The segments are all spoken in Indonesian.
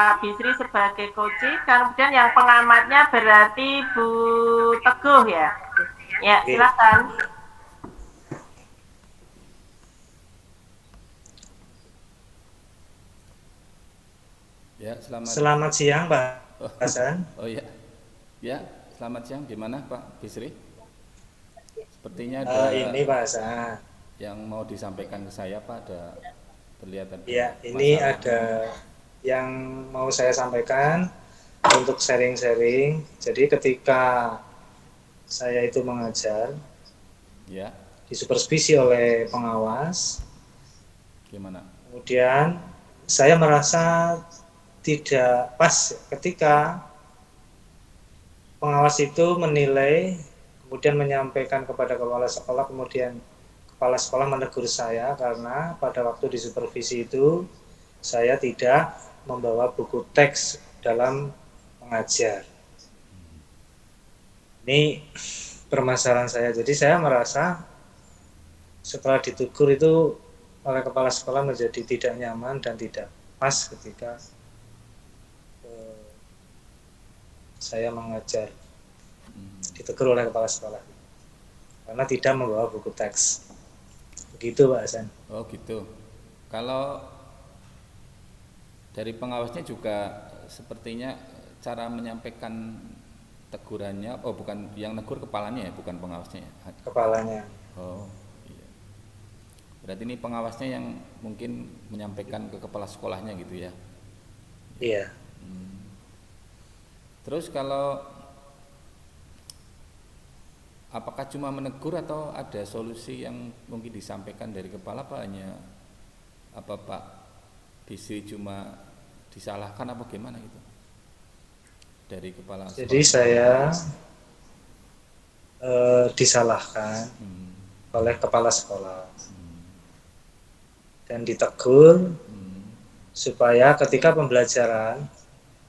Pak Bisri sebagai coach, kemudian yang pengamatnya berarti Bu Teguh ya. Ya, silakan. Ya, Selamat siang, Pak Hasan. oh ya. Ya, selamat siang. Gimana Pak Bisri? Sepertinya ada Ini Pak Hasan. yang mau disampaikan ke saya Pak, terlihat ada Ya, ini masalah. ada yang mau saya sampaikan untuk sharing-sharing. Jadi ketika saya itu mengajar, Ya, disupervisi oleh pengawas, gimana? kemudian saya merasa tidak pas ketika pengawas itu menilai, kemudian menyampaikan kepada kepala sekolah, kemudian kepala sekolah menegur saya karena pada waktu disupervisi itu saya tidak membawa buku teks dalam mengajar. Ini permasalahan saya. Jadi saya merasa setelah ditegur itu oleh kepala sekolah menjadi tidak nyaman dan tidak pas ketika saya mengajar, ditegur oleh kepala sekolah karena tidak membawa buku teks. Begitu Pak Hasan. Oh gitu. Kalau dari pengawasnya juga sepertinya cara menyampaikan tegurannya, oh bukan yang negur kepalanya ya, bukan pengawasnya ya. Kepalanya. Oh iya. Berarti ini pengawasnya yang mungkin menyampaikan ke kepala sekolahnya gitu ya. Iya. Terus kalau apakah cuma menegur atau ada solusi yang mungkin disampaikan dari kepala, apa hanya apa Pak Bisri cuma disalahkan apa gimana gitu dari kepala Jadi sekolah? saya disalahkan oleh kepala sekolah dan ditegur supaya ketika pembelajaran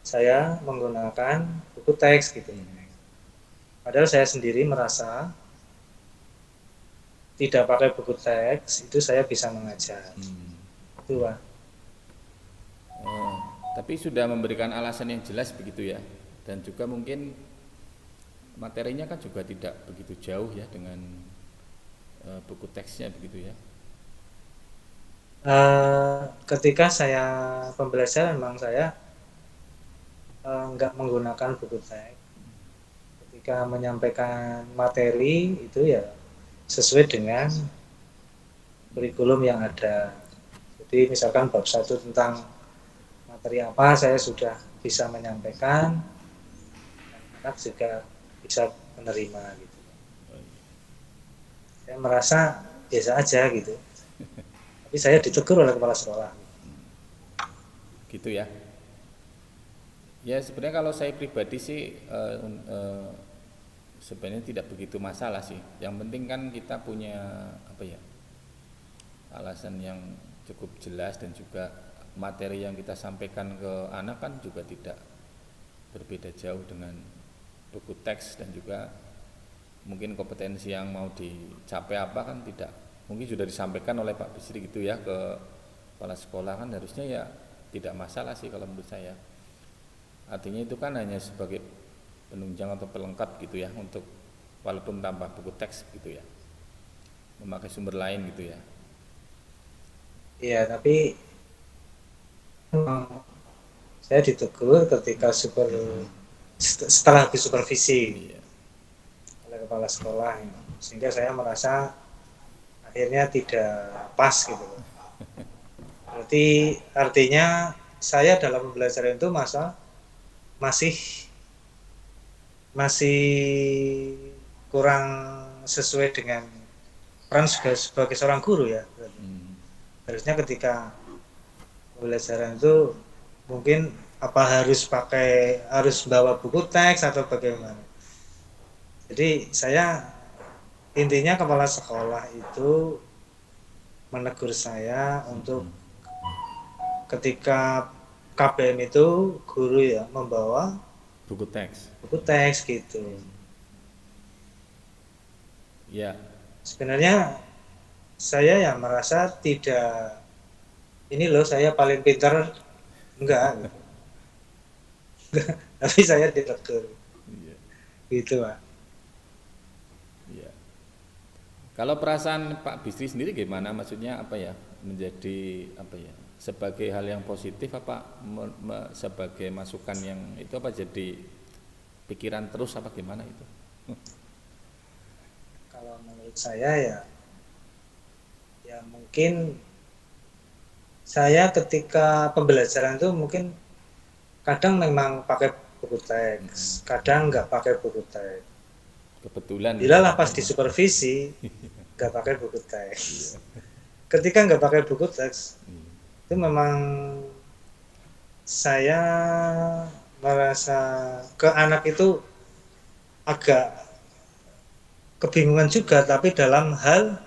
saya menggunakan buku teks gitu. Padahal saya sendiri merasa tidak pakai buku teks itu saya bisa mengajar. Itu Pak. Oh, tapi sudah memberikan alasan yang jelas begitu ya, dan juga mungkin materinya kan juga tidak begitu jauh ya dengan buku teksnya begitu ya. Ketika saya pembelajaran memang saya nggak menggunakan buku teks. Ketika menyampaikan materi itu ya sesuai dengan kurikulum yang ada. Jadi misalkan bab 1 tentang materi apa saya sudah bisa menyampaikan, anak juga bisa menerima gitu. Saya merasa biasa aja gitu. Tapi saya ditegur oleh kepala sekolah. Gitu ya. Ya sebenarnya kalau saya pribadi sih sebenarnya tidak begitu masalah sih. Yang penting kan kita punya apa ya, alasan yang cukup jelas, dan juga materi yang kita sampaikan ke anak kan juga tidak berbeda jauh dengan buku teks, dan juga mungkin kompetensi yang mau dicapai apa kan tidak mungkin sudah disampaikan oleh Pak Bisri gitu ya ke kepala sekolah, kan harusnya ya tidak masalah sih kalau menurut saya. Artinya itu kan hanya sebagai penunjang atau pelengkap gitu ya, untuk walaupun tambah buku teks gitu ya, memakai sumber lain gitu ya. Iya, tapi saya ditegur ketika setelah disupervisi Iya. oleh kepala sekolah, sehingga saya merasa akhirnya tidak pas gitu. Berarti artinya saya dalam pembelajaran itu masih masih kurang sesuai dengan peran sebagai seorang guru ya. Harusnya ketika pembelajaran itu mungkin apa harus bawa buku teks atau bagaimana. Jadi saya intinya kepala sekolah itu menegur saya untuk ketika KBM itu guru ya membawa Buku teks. buku teks gitu. Ya. Sebenarnya saya ya merasa tidak, ini loh saya paling pintar, enggak gitu. tapi saya ditegur. Iya. Gitu, Pak. Iya. Kalau perasaan Pak Bisri sendiri gimana? Maksudnya apa ya? Menjadi apa ya? Sebagai hal yang positif apa sebagai masukan yang itu apa jadi pikiran terus apa gimana itu? Kalau menurut saya ya mungkin saya ketika pembelajaran itu mungkin kadang memang pakai buku teks, kadang nggak pakai buku teks. Kebetulan Bila gitu. lah pas di supervisi nggak pakai buku teks. Ketika nggak pakai buku teks itu memang saya merasa ke anak itu agak kebingungan juga, tapi dalam hal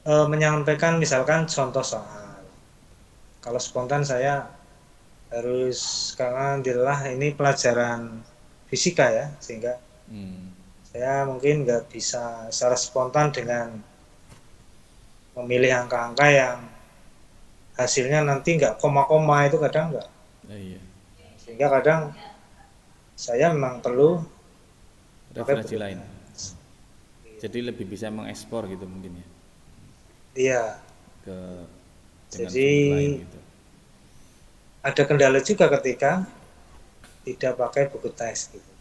menyampaikan misalkan contoh soal. Kalau spontan saya harus, karena alhamdulillah ini pelajaran fisika ya, sehingga saya mungkin nggak bisa secara spontan dengan memilih angka-angka yang hasilnya nanti nggak koma-koma, itu kadang nggak. Iya. Sehingga kadang saya memang perlu Referensi lain. Jadi lebih bisa mengekspor gitu mungkin ya. Iya. Ke dengan Jadi sumber lain gitu. ada kendala juga ketika tidak pakai buku teks gitu.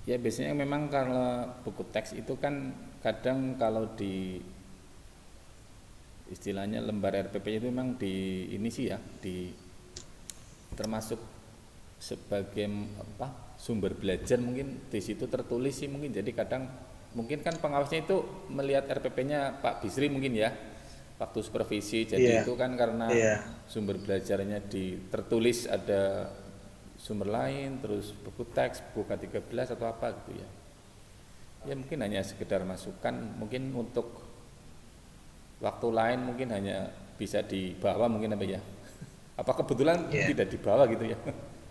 Ya biasanya memang kalau buku teks itu kan kadang kalau di istilahnya lembar RPP itu memang di ini sih ya di termasuk sebagai apa sumber belajar, mungkin di situ tertulis sih mungkin. Jadi kadang mungkin kan pengawasnya itu melihat RPP-nya Pak Bisri mungkin ya waktu supervisi, jadi itu kan karena sumber belajarnya tertulis ada sumber lain, terus buku teks, buku K13 atau apa gitu ya. Ya mungkin hanya sekedar masukan, mungkin untuk waktu lain mungkin hanya bisa dibawa mungkin apa ya. Apa kebetulan tidak dibawa gitu ya?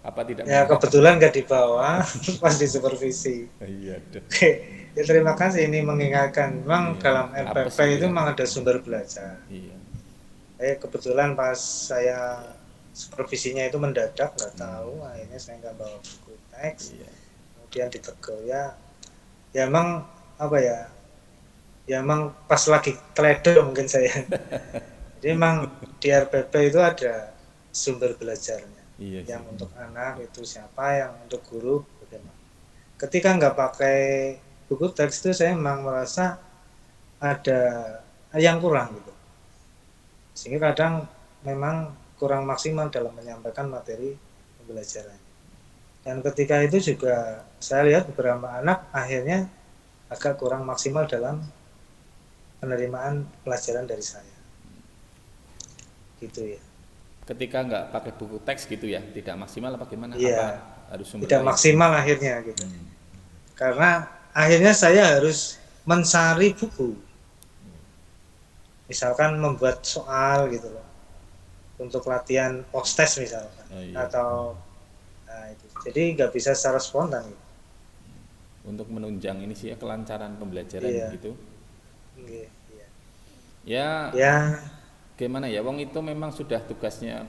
Apa tidak? Ya kebetulan nggak dibawa pas di supervisi. Iya. Oke, ya terima kasih ini mengingatkan. Memang dalam MPP itu memang ada sumber belajar. Iya. Kebetulan pas saya supervisinya itu mendadak, nggak tahu, akhirnya saya nggak bawa buku teks. Kemudian ditegur ya emang apa ya emang pas lagi teledo mungkin saya. Jadi memang di RPP itu ada sumber belajarnya. Yang untuk anak itu siapa, yang untuk guru bagaimana. Ketika nggak pakai buku teks itu saya memang merasa ada yang kurang gitu. Sehingga kadang memang kurang maksimal dalam menyampaikan materi pembelajaran. Dan ketika itu juga saya lihat beberapa anak akhirnya agak kurang maksimal dalam penerimaan pelajaran dari saya. Gitu ya. Ketika nggak pakai buku teks gitu ya, tidak maksimal apa gimana? Iya, apa harus sumber tidak lain? maksimal akhirnya gitu. Karena akhirnya saya harus mencari buku. Misalkan membuat soal gitu loh. Untuk latihan post-test misalkan. Atau itu. Jadi nggak bisa secara spontan gitu. Untuk menunjang ini sih ya kelancaran pembelajaran gitu. Iya. Ya. Gimana ya, wong itu memang sudah tugasnya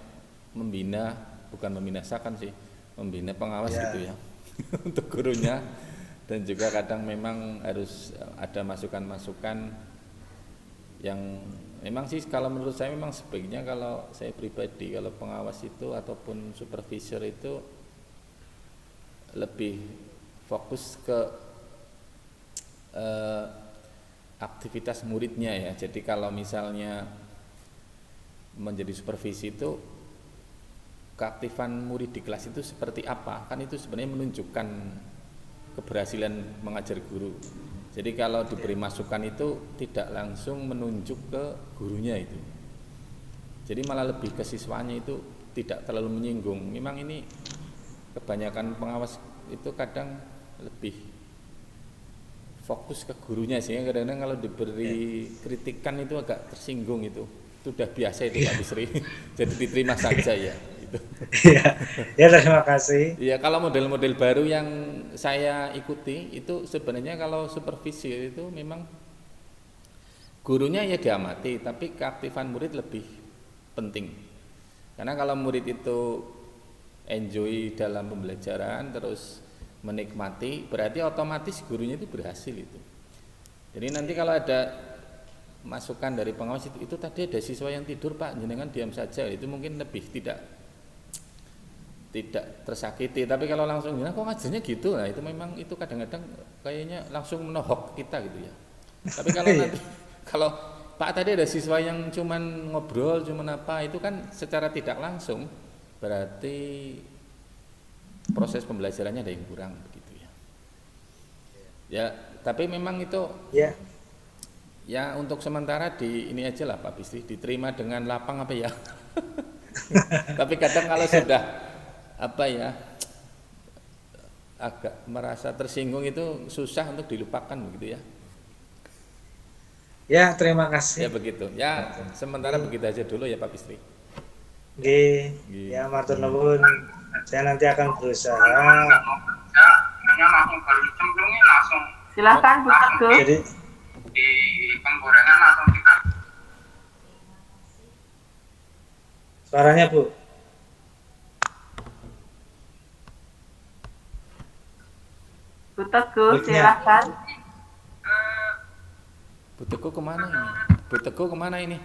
membina, bukan membinasakan sih, membina pengawas gitu ya untuk gurunya, dan juga kadang memang harus ada masukan-masukan yang memang sih kalau menurut saya memang sebaiknya, kalau saya pribadi, kalau pengawas itu ataupun supervisor itu lebih fokus ke aktivitas muridnya ya. Jadi kalau misalnya menjadi supervisi itu keaktifan murid di kelas itu seperti apa, kan itu sebenarnya menunjukkan keberhasilan mengajar guru. Jadi kalau diberi masukan itu tidak langsung menunjuk ke gurunya itu, jadi malah lebih ke siswanya, itu tidak terlalu menyinggung. Memang ini kebanyakan pengawas itu kadang lebih fokus ke gurunya, sehingga kadang-kadang kalau diberi kritikan itu agak tersinggung. Itu sudah biasa itu Pak Bisri. Jadi diterima saja ya itu. Ya terima kasih. Ya kalau model-model baru yang saya ikuti itu sebenarnya kalau supervisi itu memang gurunya ya diamati, tapi keaktifan murid lebih penting. Karena kalau murid itu enjoy dalam pembelajaran, terus menikmati, berarti otomatis gurunya itu berhasil itu. Jadi nanti kalau ada masukan dari pengawas itu tadi ada siswa yang tidur Pak, jenengan diam saja, itu mungkin lebih tidak tersakiti. Tapi kalau langsung kok ngajarnya gitu, nah itu memang itu kadang-kadang kayaknya langsung menohok kita gitu ya. Tapi kalau nanti kalau Pak tadi ada siswa yang cuman ngobrol, cuman apa, itu kan secara tidak langsung berarti proses pembelajarannya ada yang kurang begitu ya. Ya, tapi memang itu ya untuk sementara di ini aja lah Pak Bisri, diterima dengan lapang apa ya. Tapi kadang kalau sudah apa ya agak merasa tersinggung itu susah untuk dilupakan begitu ya. Ya, terima kasih. Ya begitu. Ya, sementara begitu aja dulu ya Pak Bisri. Nggih. Ya, matur nuwun. Saya nanti akan berusaha. Silakan Bu Teguh. Jadi di penggorengan langsung kita. Suaranya Bu. Bu Teguh, silakan. Bu Teguh kemana ini? Bu Teguh kemana ini?